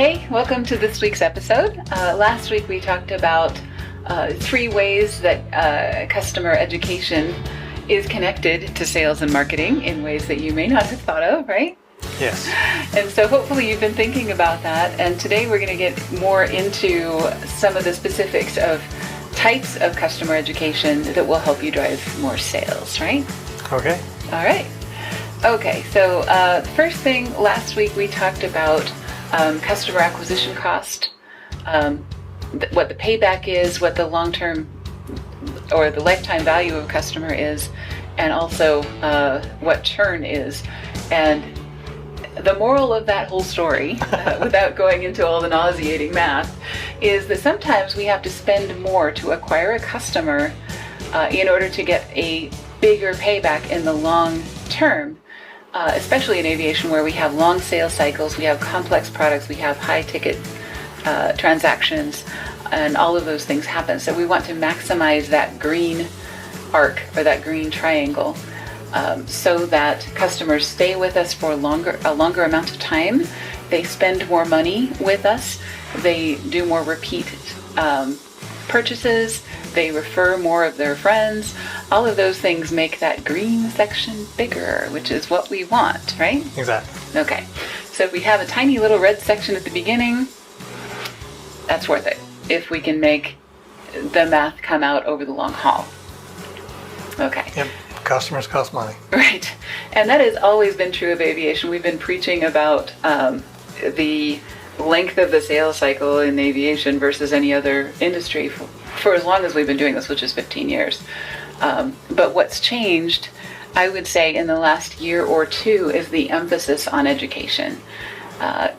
Hey, welcome to this week's episode. Last week we talked about 3 ways that customer education is connected to sales and marketing in ways that you may not have thought of, right? Yes. And so hopefully you've been thinking about that. And today we're going to get more into some of the specifics of types of customer education that will help you drive more sales, right? Okay. All right. Okay, so first thing, last week we talked about customer acquisition cost, what the payback is, what the long-term or the lifetime value of a customer is, and also what churn is. And the moral of that whole story, without going into all the nauseating math, is that sometimes we have to spend more to acquire a customer in order to get a bigger payback in the long term. Especially in aviation, where we have long sales cycles, we have complex products, we have high ticket transactions, and all of those things happen. So we want to maximize that green arc or that green triangle so that customers stay with us for a longer amount of time. They spend more money with us. They do more repeat purchases. They refer more of their friends. All of those things make that green section bigger, which is what we want, right? Exactly. Okay. So if we have a tiny little red section at the beginning, that's worth it if we can make the math come out over the long haul. Okay. Yep. Customers cost money. Right. And that has always been true of aviation. We've been preaching about the length of the sales cycle in aviation versus any other industry for as long as we've been doing this, which is 15 years. But what's changed, I would say, in the last year or two is the emphasis on education.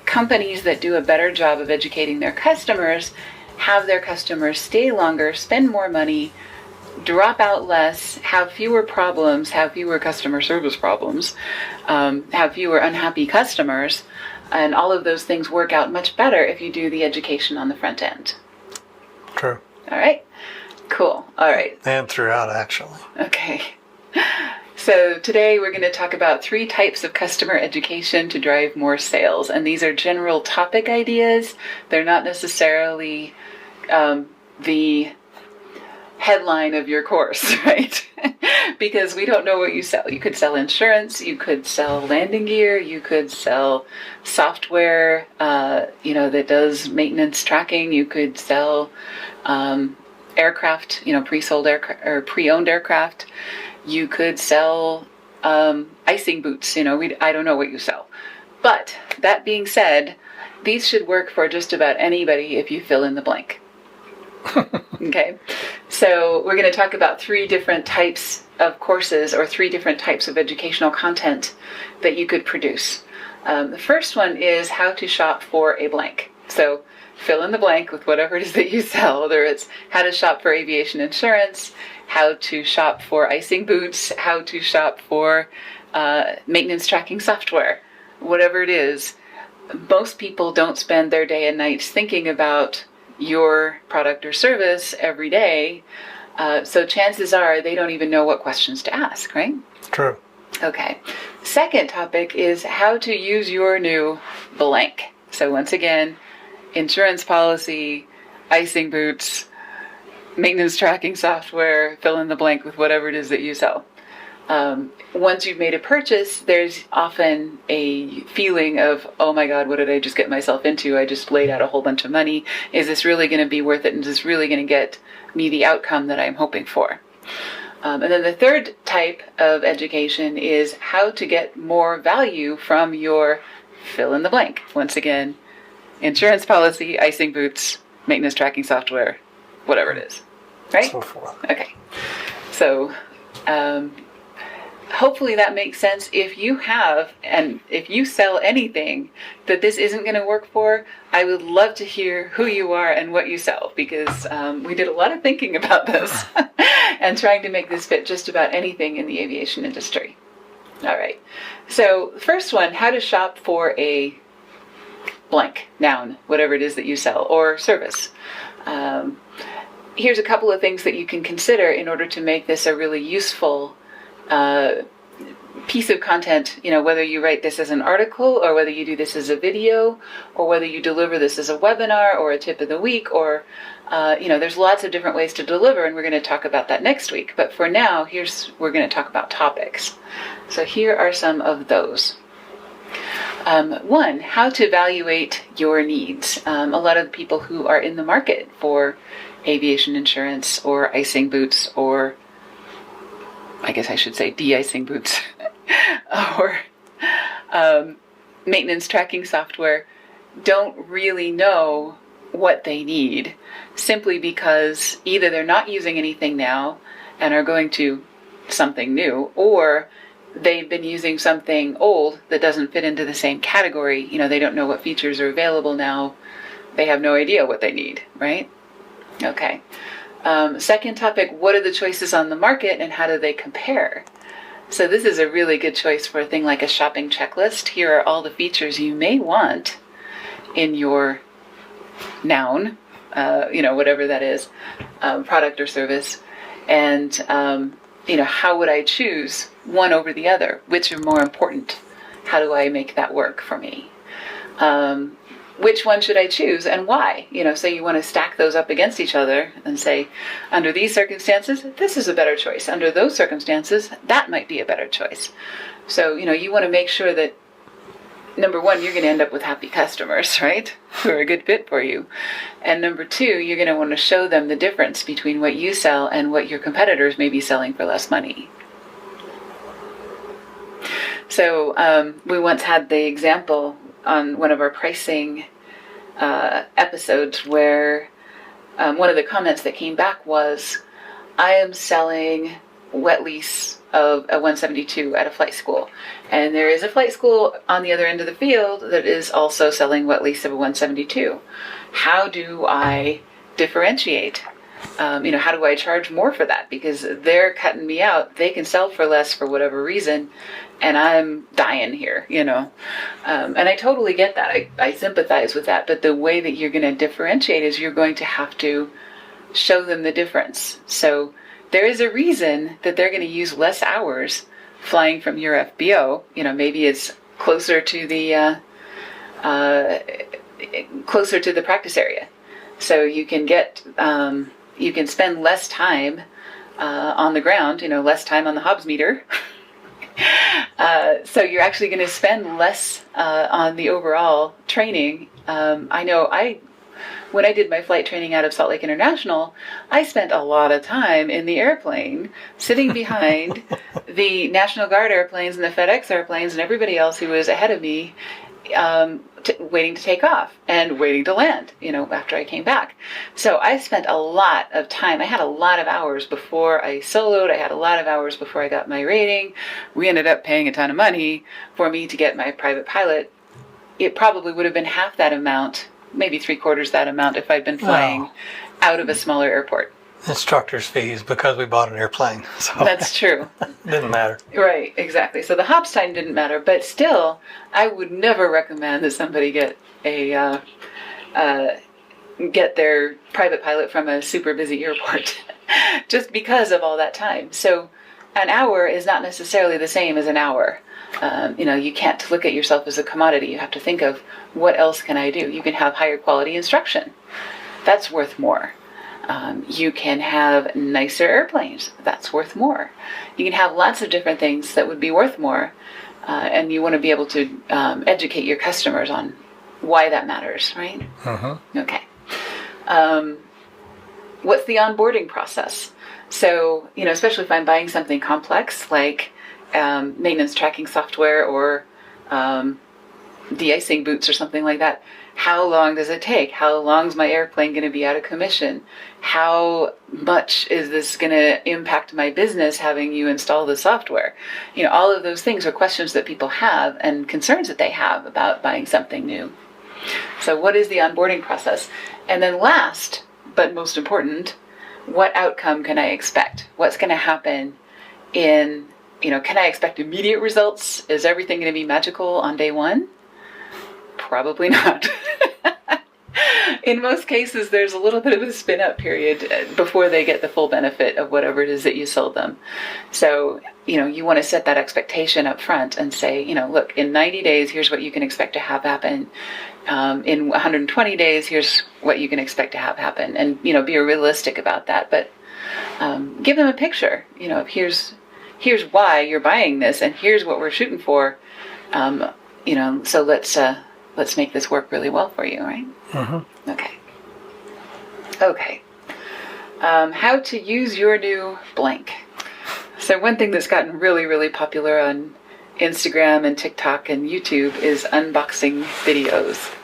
Companies that do a better job of educating their customers have their customers stay longer, spend more money, drop out less, have fewer problems, have fewer customer service problems, have fewer unhappy customers, and all of those things work out much better if you do the education on the front end. True. All right. Cool. All right. And throughout, actually. Okay. So today we're going to talk about 3 types of customer education to drive more sales. And these are general topic ideas. They're not necessarily the headline of your course, right? Because we don't know what you sell. You could sell insurance, you could sell landing gear, you could sell software, that does maintenance tracking. You could sell aircraft, pre-sold aircraft or pre-owned aircraft. You could sell icing boots. I don't know what you sell. But that being said, these should work for just about anybody if you fill in the blank. Okay, so we're going to talk about 3 different types of courses or 3 different types of educational content that you could produce. The first one is how to shop for a blank. So fill in the blank with whatever it is that you sell, whether it's how to shop for aviation insurance, how to shop for icing boots, how to shop for maintenance tracking software, whatever it is. Most people don't spend their day and nights thinking about your product or service every day, so chances are they don't even know what questions to ask, right? True. Okay. Second topic is how to use your new blank. So once again, insurance policy, icing boots, maintenance tracking software, fill in the blank with whatever it is that you sell. Once you've made a purchase, there's often a feeling of, oh my God, what did I just get myself into? I just laid out a whole bunch of money. Is this really going to be worth it? And is this really going to get me the outcome that I'm hoping for? And then the third type of education is how to get more value from your fill in the blank. Once again, insurance policy, icing boots, maintenance tracking software, whatever it is, right? So forth. Okay. So, hopefully that makes sense. If you have, and if you sell anything that this isn't going to work for, I would love to hear who you are and what you sell, because we did a lot of thinking about this and trying to make this fit just about anything in the aviation industry. All right. So first one, how to shop for a blank, noun, whatever it is that you sell, or service. Here's a couple of things that you can consider in order to make this a really useful piece of content, whether you write this as an article or whether you do this as a video or whether you deliver this as a webinar or a tip of the week or, there's lots of different ways to deliver, and we're going to talk about that next week. But for now, we're going to talk about topics. So here are some of those. One, how to evaluate your needs. A lot of the people who are in the market for aviation insurance or icing boots, or I guess I should say de-icing boots, or maintenance tracking software, don't really know what they need, simply because either they're not using anything now and are going to something new, or they've been using something old that doesn't fit into the same category. They don't know what features are available now. They have no idea what they need, right? Okay. Second topic, what are the choices on the market and how do they compare? So this is a really good choice for a thing like a shopping checklist. Here are all the features you may want in your noun, whatever that is, product or service. And, how would I choose one over the other? Which are more important? How do I make that work for me? Which one should I choose and why? So you want to stack those up against each other and say, under these circumstances, this is a better choice. Under those circumstances, that might be a better choice. So, you want to make sure that, number one, you're going to end up with happy customers, right? Who are a good fit for you. And number two, you're going to want to show them the difference between what you sell and what your competitors may be selling for less money. So we once had the example on one of our pricing episodes where one of the comments that came back was, I am selling wet lease of a 172 at a flight school. And there is a flight school on the other end of the field that is also selling wet lease of a 172. How do I differentiate? How do I charge more for that? Because they're cutting me out. They can sell for less for whatever reason, and I'm dying here, And I totally get that. I sympathize with that. But the way that you're going to differentiate is you're going to have to show them the difference. So there is a reason that they're going to use less hours flying from your FBO. Maybe it's closer to the practice area, so you can get you can spend less time on the ground. Less time on the Hobbs meter. So you're actually going to spend less on the overall training. I know when I did my flight training out of Salt Lake International, I spent a lot of time in the airplane, sitting behind the National Guard airplanes and the FedEx airplanes and everybody else who was ahead of me, waiting to take off and waiting to land, after I came back. So I spent a lot of time. I had a lot of hours before I soloed. I had a lot of hours before I got my rating. We ended up paying a ton of money for me to get my private pilot. It probably would have been half that amount, maybe 3/4 that amount if I'd been flying out of a smaller airport. Instructor's fees because we bought an airplane. So that's true. Didn't matter. Right, exactly. So the hop time didn't matter, but still, I would never recommend that somebody get their private pilot from a super busy airport just because of all that time. So an hour is not necessarily the same as an hour. You can't look at yourself as a commodity. You have to think of, what else can I do? You can have higher quality instruction. That's worth more. You can have nicer airplanes. That's worth more. You can have lots of different things that would be worth more. And you want to be able to educate your customers on why that matters, right? Mm-hmm. Okay. What's the onboarding process? So, especially if I'm buying something complex like maintenance tracking software or de-icing boots or something like that, how long does it take? How long is my airplane going to be out of commission? How much is this going to impact my business having you install the software? All of those things are questions that people have and concerns that they have about buying something new. So what is the onboarding process? And then last, but most important, what outcome can I expect? What's going to happen can I expect immediate results? Is everything going to be magical on day one? Probably not. in most cases, there's a little bit of a spin-up period before they get the full benefit of whatever it is that you sold them. So, you want to set that expectation up front and say, look, in 90 days, here's what you can expect to have happen. In 120 days, here's what you can expect to have happen. And, be realistic about that. But give them a picture, here's why you're buying this, and here's what we're shooting for. So let's make this work really well for you, right? Mm-hmm. Okay. How to use your new blank. So one thing that's gotten really, really popular on Instagram and TikTok and YouTube is unboxing videos.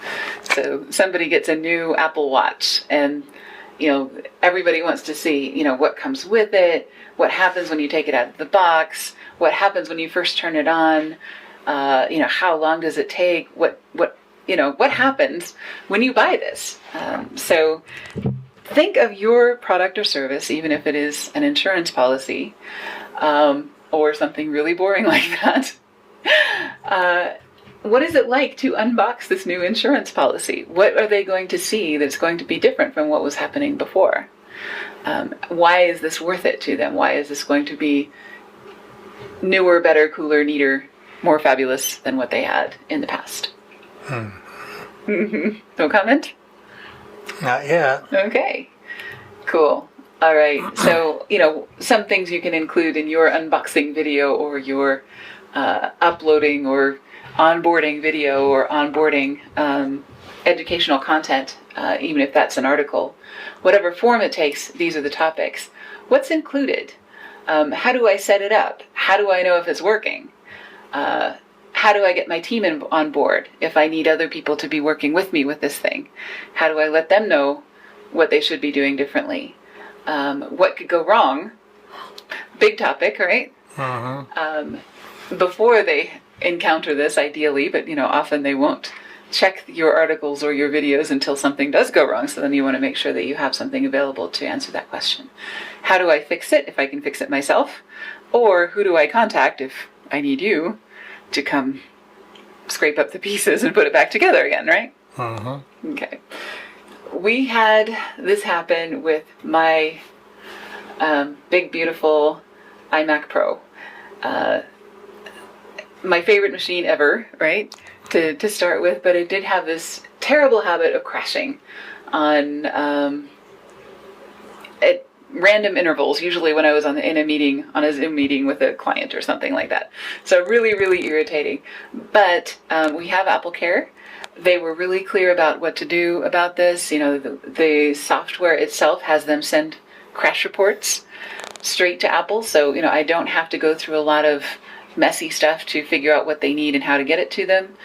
So somebody gets a new Apple Watch, and everybody wants to see, what comes with it, what happens when you take it out of the box, what happens when you first turn it on, how long does it take, what happens when you buy this. So think of your product or service, even if it is an insurance policy, or something really boring like that. What is it like to unbox this new insurance policy? What are they going to see that's going to be different from what was happening before? Why is this worth it to them? Why is this going to be newer, better, cooler, neater, more fabulous than what they had in the past? No comment? Not yet. Okay, cool. All right, so, some things you can include in your unboxing video or your uploading or onboarding video or onboarding educational content, even if that's an article. Whatever form it takes, these are the topics. What's included? How do I set it up? How do I know if it's working? How do I get my team on board if I need other people to be working with me with this thing? How do I let them know what they should be doing differently? What could go wrong? Big topic, right? Before they encounter this, ideally, but often they won't check your articles or your videos until something does go wrong. So then you want to make sure that you have something available to answer that question. How do I fix it if I can fix it myself? Or who do I contact if I need you to come scrape up the pieces and put it back together again, right? Okay. We had this happen with my big, beautiful iMac Pro. My favorite machine ever, right, to start with, but it did have this terrible habit of crashing on at random intervals, usually when I was on a Zoom meeting with a client or something like that. So really, really irritating. But we have Apple Care. They were really clear about what to do about this. The software itself has them send crash reports straight to Apple. So, I don't have to go through a lot of messy stuff to figure out what they need and how to get it to them.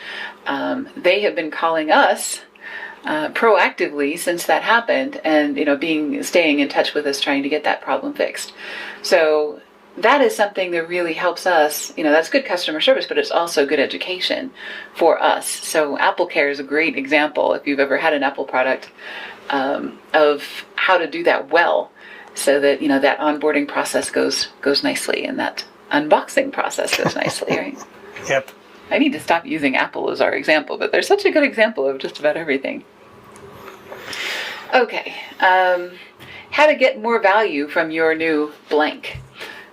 They have been calling us proactively since that happened, and staying in touch with us, trying to get that problem fixed. So that is something that really helps us. That's good customer service, but it's also good education for us. So Apple Care is a great example, if you've ever had an Apple product, of how to do that well, so that that onboarding process goes nicely, and that unboxing process goes nicely, right? Yep. I need to stop using Apple as our example, but they're such a good example of just about everything. Okay, how to get more value from your new blank.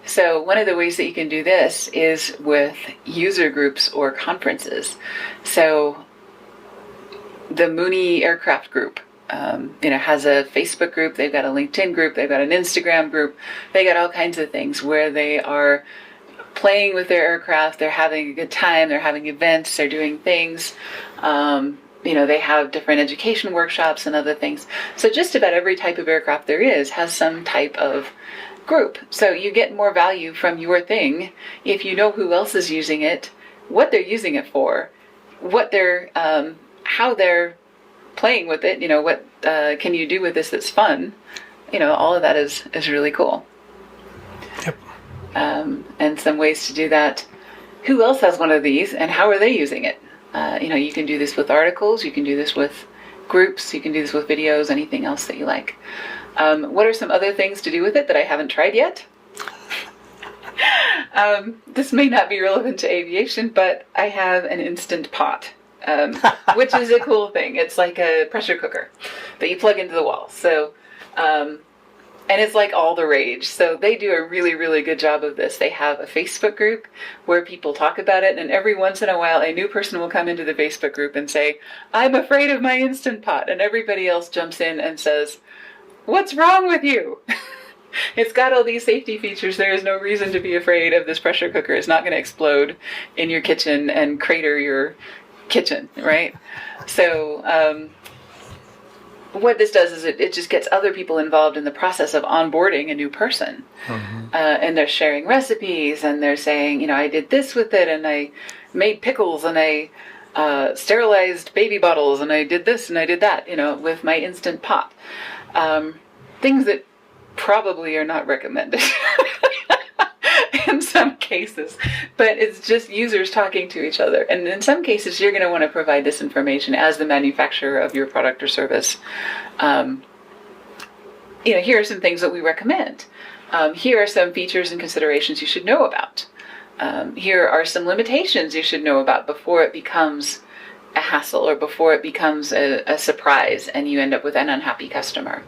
So one of the ways that you can do this is with user groups or conferences. So the Mooney Aircraft Group, has a Facebook group, they've got a LinkedIn group, they've got an Instagram group, they got all kinds of things where they are playing with their aircraft, they're having a good time, they're having events, they're doing things, they have different education workshops and other things. So just about every type of aircraft there is has some type of group. So you get more value from your thing if you know who else is using it, what they're using it for, what they're, how they're playing with it, what can you do with this that's fun. All of that is really cool. Yep. And some ways to do that. Who else has one of these, and how are they using it? You can do this with articles, you can do this with groups, you can do this with videos, anything else that you like. What are some other things to do with it that I haven't tried yet? This may not be relevant to aviation, but I have an Instant Pot. which is a cool thing. It's like a pressure cooker that you plug into the wall. So, and it's like all the rage. So they do a really, really good job of this. They have a Facebook group where people talk about it. And every once in a while, a new person will come into the Facebook group and say, I'm afraid of my Instant Pot. And everybody else jumps in and says, what's wrong with you? It's got all these safety features. There is no reason to be afraid of this pressure cooker. It's not going to explode in your kitchen and crater your kitchen, right? So, what this does is it just gets other people involved in the process of onboarding a new person. And they're sharing recipes, and they're saying, I did this with it, and I made pickles, and I sterilized baby bottles, and I did this and I did that, with my Instant Pot. Things that probably are not recommended in some cases, but it's just users talking to each other. And in some cases, you're going to want to provide this information as the manufacturer of your product or service. Here are some things that we recommend. Here are some features and considerations you should know about. Here are some limitations you should know about before it becomes a hassle or before it becomes a surprise and you end up with an unhappy customer.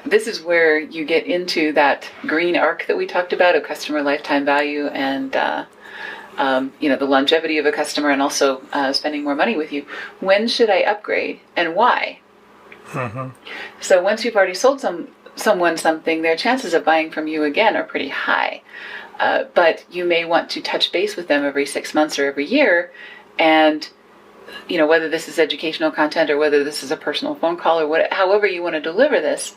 This is where you get into that green arc that we talked about of customer lifetime value and, the longevity of a customer and also spending more money with you. When should I upgrade and why? So once you've already sold someone something, their chances of buying from you again are pretty high. But you may want to touch base with them every 6 months or every year. And, whether this is educational content or whether this is a personal phone call or however you want to deliver this,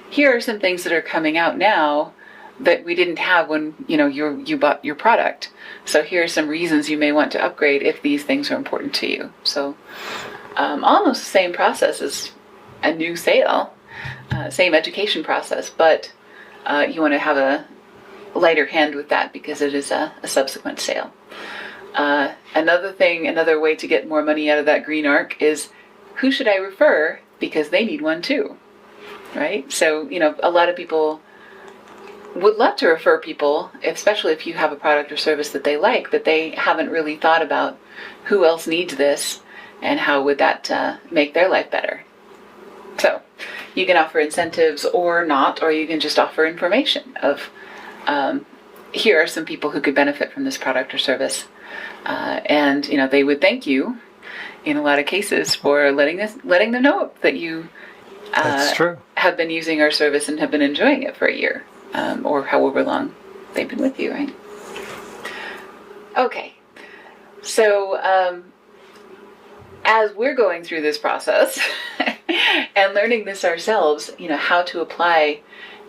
here are some things that are coming out now that we didn't have when, you bought your product. So here are some reasons you may want to upgrade if these things are important to you. So almost the same process as a new sale, same education process, but you want to have a lighter hand with that because it is a subsequent sale. Another way to get more money out of that green arc is who should I refer because they need one too, right? So, a lot of people would love to refer people, especially if you have a product or service that they like, but they haven't really thought about who else needs this and how would that make their life better. So you can offer incentives or not, or you can just offer information of here are some people who could benefit from this product or service. And they would thank you in a lot of cases for letting them know that you That's true. have been using our service and have been enjoying it for a year or however long they've been with you, right? Okay, so as we're going through this process and learning this ourselves, how to apply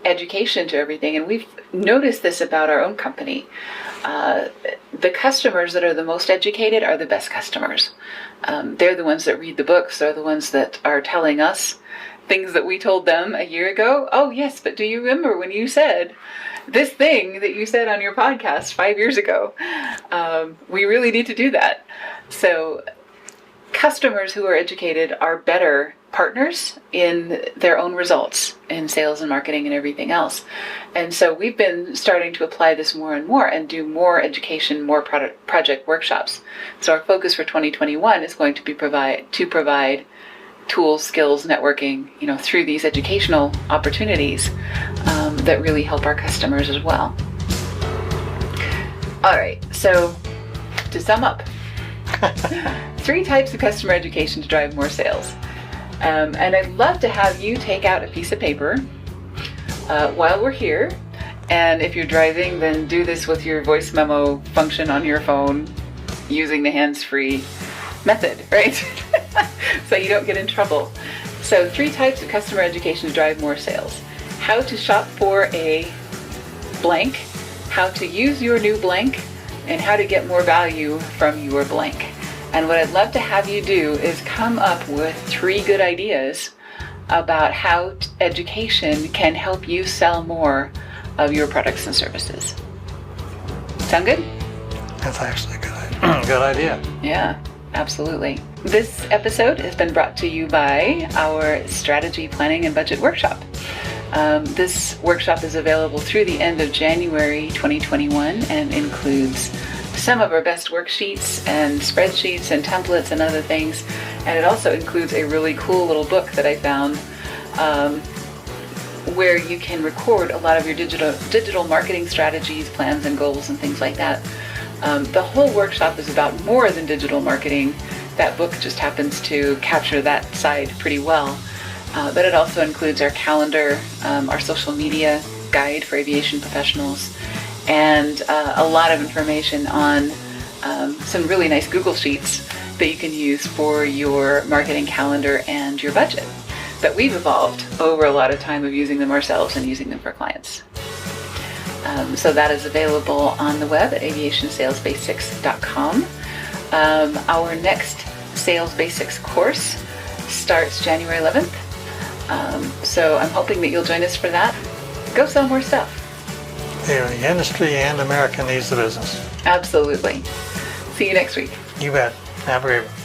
education to everything, and we've noticed this about our own company. The customers that are the most educated are the best customers. They're the ones that read the books. They're the ones that are telling us things that we told them a year ago. Oh, yes, but do you remember when you said this thing that you said on your podcast 5 years ago? We really need to do that. So customers who are educated are better partners in their own results in sales and marketing and everything else. And so we've been starting to apply this more and more and do more education, more project workshops. So our focus for 2021 is going to be provide tools, skills, networking, through these educational opportunities that really help our customers as well. All right, so to sum up, 3 types of customer education to drive more sales. And I'd love to have you take out a piece of paper while we're here. And if you're driving, then do this with your voice memo function on your phone using the hands-free method, right? So you don't get in trouble. So 3 types of customer education to drive more sales. How to shop for a blank, how to use your new blank, and how to get more value from your blank. And what I'd love to have you do is come up with 3 good ideas about how education can help you sell more of your products and services. Sound good? That's actually a good idea. Yeah, absolutely. This episode has been brought to you by our Strategy Planning and Budget Workshop. This workshop is available through the end of January 2021 and includes some of our best worksheets and spreadsheets and templates and other things. And it also includes a really cool little book that I found where you can record a lot of your digital marketing strategies, plans, and goals and things like that. The whole workshop is about more than digital marketing. That book just happens to capture that side pretty well. But it also includes our calendar, our social media guide for aviation professionals, and a lot of information on some really nice Google Sheets that you can use for your marketing calendar and your budget. But we've evolved over a lot of time of using them ourselves and using them for clients. So that is available on the web at aviationsalesbasics.com. Our next Sales Basics course starts January 11th. So I'm hoping that you'll join us for that. Go sell more stuff. The industry and America needs the business. Absolutely. See you next week. You bet. Have a great one.